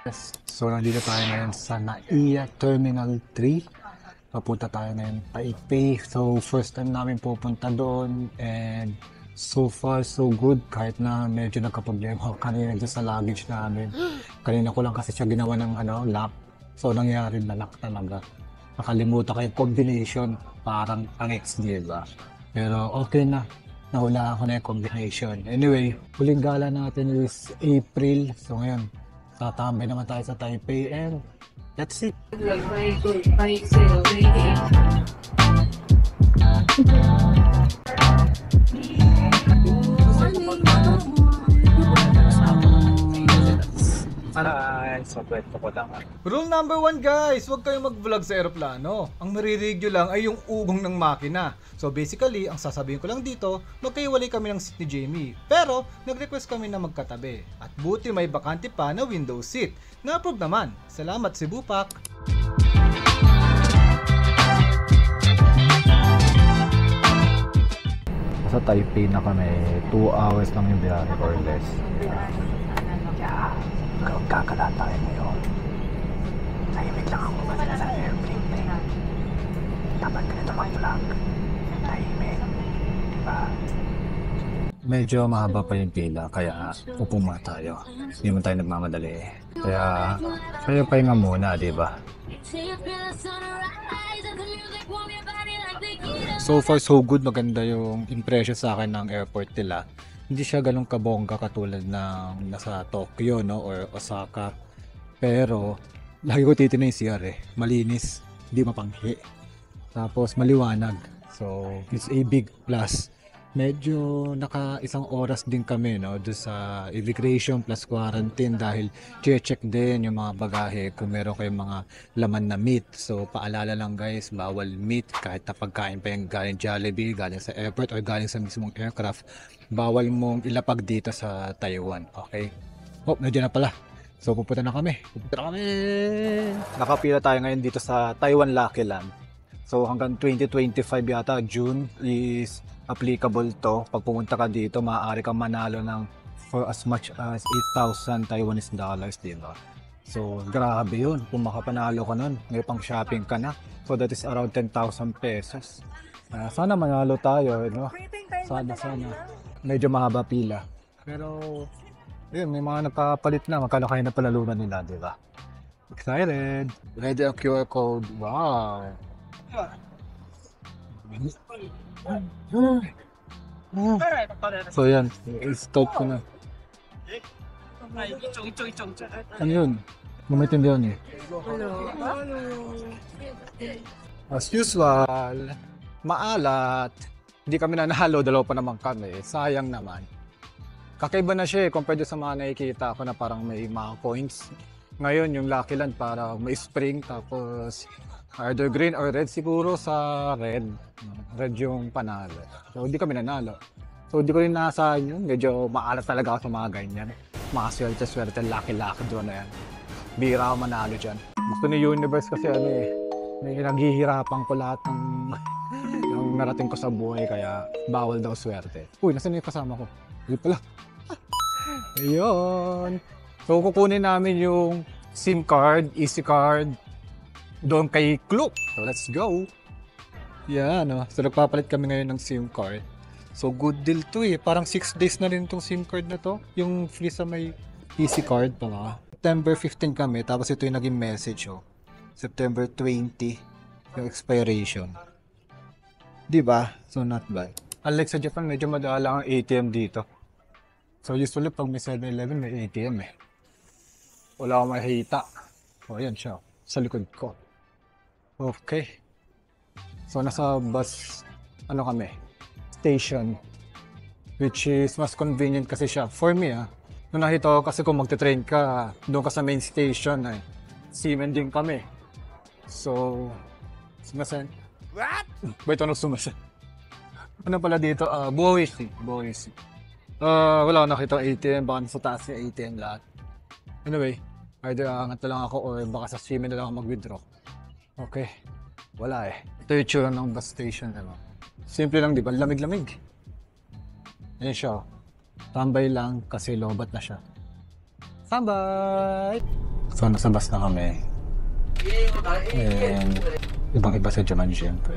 Yes. So, nandito tayo ngayon sa NAIA Terminal 3. Papunta tayo ngayon Taipei. So, first time namin pupunta doon and so far so good kahit na medyo nagka-problema ako kanina dyan sa luggage namin. Kanina ko lang kasi siya ginawa ng lock. So, nangyari na lock talaga. Nakalimutan ko yung combination. Parang ang X, diba? Pero okay na. Nahula ako na yung combination. Anyway, huling gala natin is April. So, ngayon, tatambay naman tayo sa Taipei and that's it. Rule number 1 guys, huwag kayong mag-vlog sa eroplano. Ang maririnig nyo lang ay yung ugong ng makina. So basically, ang sasabihin ko lang dito, magkaiwalay kami ng seat ni Jamie. Pero, nag-request kami na magkatabi. At buti may bakante pa na window seat. Na-approve naman. Salamat si Bupak. Sa Taipei na kami, 2 hours lang yung biyahe or less. Yeah, magkakala tayo ngayon. Tahimik lang ako kasi nasa airplane na eh. Dapat ganito mag-vlog. Tahimik, diba? Medyo mahaba pa yung pila, kaya upo muna tayo. Hindi mo tayo nagmamadali. Kaya pahinga muna, diba? So far so good, maganda yung impression sa akin ng airport nila. Hindi siya ganun kabongga katulad ng nasa Tokyo, no, or Osaka. Pero lagi ko titignan yung CR eh. Malinis, hindi mapanghi. Tapos maliwanag. So it's a big plus. Medyo naka isang oras din kami, no, doon sa immigration plus quarantine dahil check din yung mga bagahe kung meron kayong mga laman na meat. So paalala lang guys, bawal meat kahit na pagkain pa yung galing Jollibee, galing sa airport or galing sa mismong aircraft. Bawal mong ilapag dito sa Taiwan, okay? Oh, nandiyan na pala. So pupunta na kami. Nakapila tayo ngayon dito sa Taiwan Lucky Land. So hanggang 2025 yata, June is applicable to. Pag pumunta ka dito, maaari kang manalo ng for as much as 8,000 Taiwanese dollars, diba? So grabe yun. Kung makapanalo ka nun, may pang shopping ka na. So that is around 10,000 pesos. Sana manalo tayo, no? Sana. Medyo mahaba pila. Pero yun, may mga nagpapalit na. Magkano kayo na palalunan nila, diba? Excited! Ready ang QR code. Wow! So yan, stop ko na. Ano yun? Maintindihan eh. As usual, maalat. Hindi kami nanalo, dalawa pa naman kami. Sayang naman. Kakaiba na siya eh, compared sa mga nakikita ko na parang may mga coins. Ngayon, yung Lucky Land parang may spring, tapos either green or red. Siguro sa red. Red yung panalo. So, hindi kami nanalo. So, hindi ko rin naasahan yun. Medyo maalat talaga ako sa mga ganyan. Mga swerte, lucky doon na yan. Bira ako manalo dyan. Gusto ni Universe kasi ano eh. May naghihirapan ko lahat ng yung narating ko sa buhay, kaya bawal daw swerte. Uy, nasan yung kasama ko? Hindi pala. Ayun. So, kukunin namin yung SIM card, easy card, doon kay Klook. So, let's go. Yeah, no? So, nagpapalit kami ngayon ng SIM card. So, good deal to eh. Parang 6 days na rin itong SIM card na to. Yung free sa may easy card pala. September 15 kami, tapos ito yung naging message, oh. September 20, yung expiration. Diba? So, not bad. Unlike sa Japan, medyo madala ang ATM dito. So, usually pag may 7-Eleven, may ATM eh. Wala akong makikita. O, ayan siya. Sa likod ko. Okay. So, nasa bus, ano kami? Station. Which is mas convenient kasi siya. For me, nung nakita ko kasi kung magte-train ka, doon ka sa main station, ay Siemens din kami. So, sumasan. What? Ba't ano sumasan? Ano pala dito? Buwisi. Wala akong nakita ATM. Baka nasa taas yung ATM lahat. Anyway, either angat na lang ako or baka sa Siemens na lang ako mag-withdraw. Okay. Wala eh. Ito yung tsura ng bus station. Ano? Simple lang, di ba? Lamig-lamig. Ayan siya. Tambay lang kasi lobat na siya. Tambay! So, nasa bus na kami. And ibang iba sa Japan, syempre.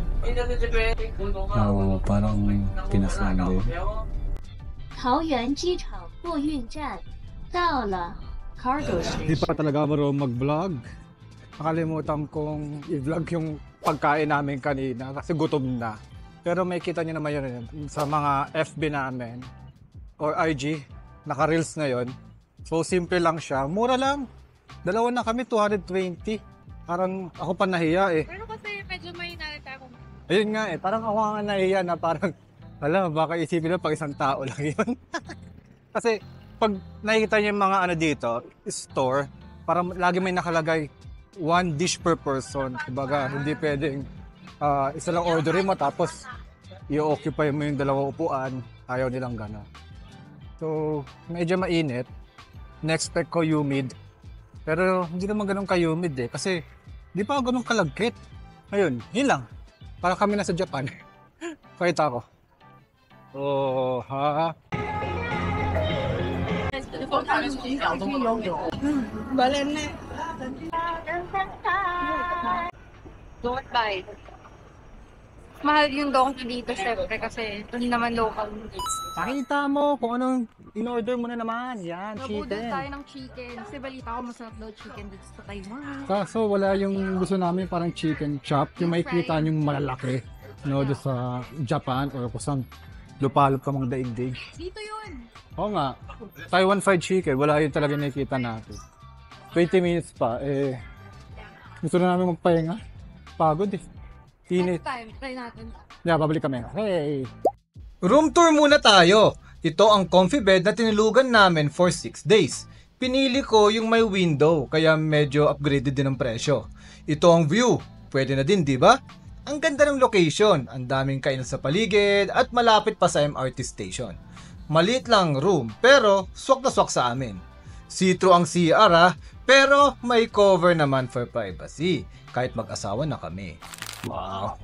Parang Pinas lang din. 桃园机场货运站到了 cargo Di station。 pa talaga marunong mag-vlog. Nakalimutan kong i-vlog yung pagkain namin kanina kasi gutom na. Pero may kita nyo naman yun sa mga FB namin or IG. Naka-reels na yun. So, simple lang siya. Mura lang. Dalawa na kami, 220. Parang ako pa nahiya eh. Pero kasi medyo may nakita akong Ayun nga eh, parang ako nga nahiya na parang, alam, baka isipin na pag isang tao lang yun. Kasi pag nakikita niyo yung mga ano dito, store, parang lagi may nakalagay, one dish per person. Kumbaga, hindi pwedeng isa lang orderin mo tapos i-occupy mo yung dalawang upuan. Ayaw nilang gano'n. So, medyo mainit. Na-expect ko humid. Pero hindi naman ganun ka-humid eh. Kasi di pa ganun kalagkit. Ayun, yun lang. Para kami nasa Japan. Pakita ko. Oh, ha? don't buy. Mahal yung donkey dito, syempre, kasi hindi naman local. Pakita mo kung anong in-order mo na naman. Yan, Nabudol chicken. tayo ng chicken. Kasi balita ko masarap daw chicken dito sa Taiwan. Kaso wala yung gusto namin parang chicken chop. Yung makikita yung malalaki. No, doon sa Japan or kung saan lupalop ka mga daigdig. Dito yun! Oo nga. Taiwan fried chicken, wala yun talaga nakikita natin. 20 minutes pa, eh, gusto na namin magpahinga. Pagod eh. Init. Next time, try natin. Yeah, babalik kami. Hey! Room tour muna tayo. Ito ang comfy bed na tinulugan namin for 6 days. Pinili ko yung may window, kaya medyo upgraded din ang presyo. Ito ang view. Pwede na din, di ba? Ang ganda ng location, ang daming kainan sa paligid at malapit pa sa MRT station. Maliit lang room, pero swak na swak sa amin. See-through ang CR pero may cover naman for privacy, kahit mag-asawa na kami. Wow,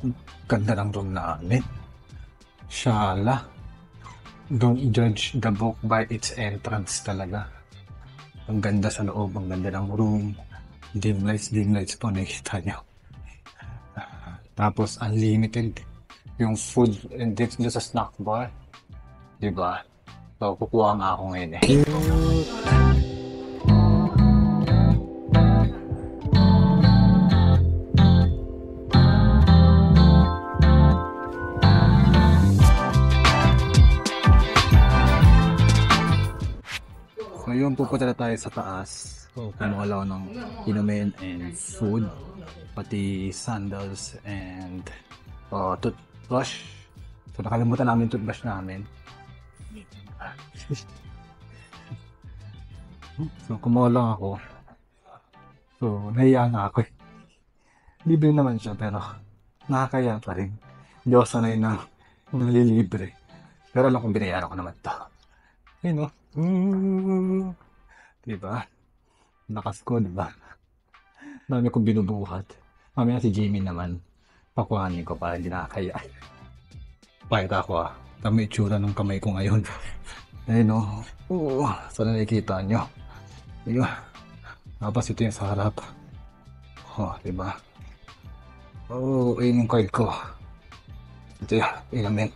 ganda ng room namin. Shala. Don't judge the book by its entrance talaga. Ang ganda sa loob, ang ganda ng room. Dim lights po, nakikita nyo. Tapos unlimited yung food and dip nyo sa snack bar. Diba? So, kukuha nga ako ngayon eh. So yun, pupunta na tayo sa taas. So kumuha lang ako ng inumin and food. Pati sandals and toothbrush. So nakalimutan namin yung toothbrush namin. So kumuha lang ako. So nahiya nga ako eh. Libre naman siya pero nakakaya pa rin. Hindi ako sanay na nalilibre. Pero alam kong binayaran ko naman ito. Ayun o. Diba? Lakas ko, diba? Dami kong binubuhat. Mamaya si Jamie naman. Pakuhanin ko para hindi nakakaya. Pakita ko Tama itsura ng kamay ko ngayon. Ayun o. Oo. Sana nakikita nyo. Ayun. Tapos ito yung sa harap. Oh, diba? Oo, ayun yung card ko. Ito yung ilamin.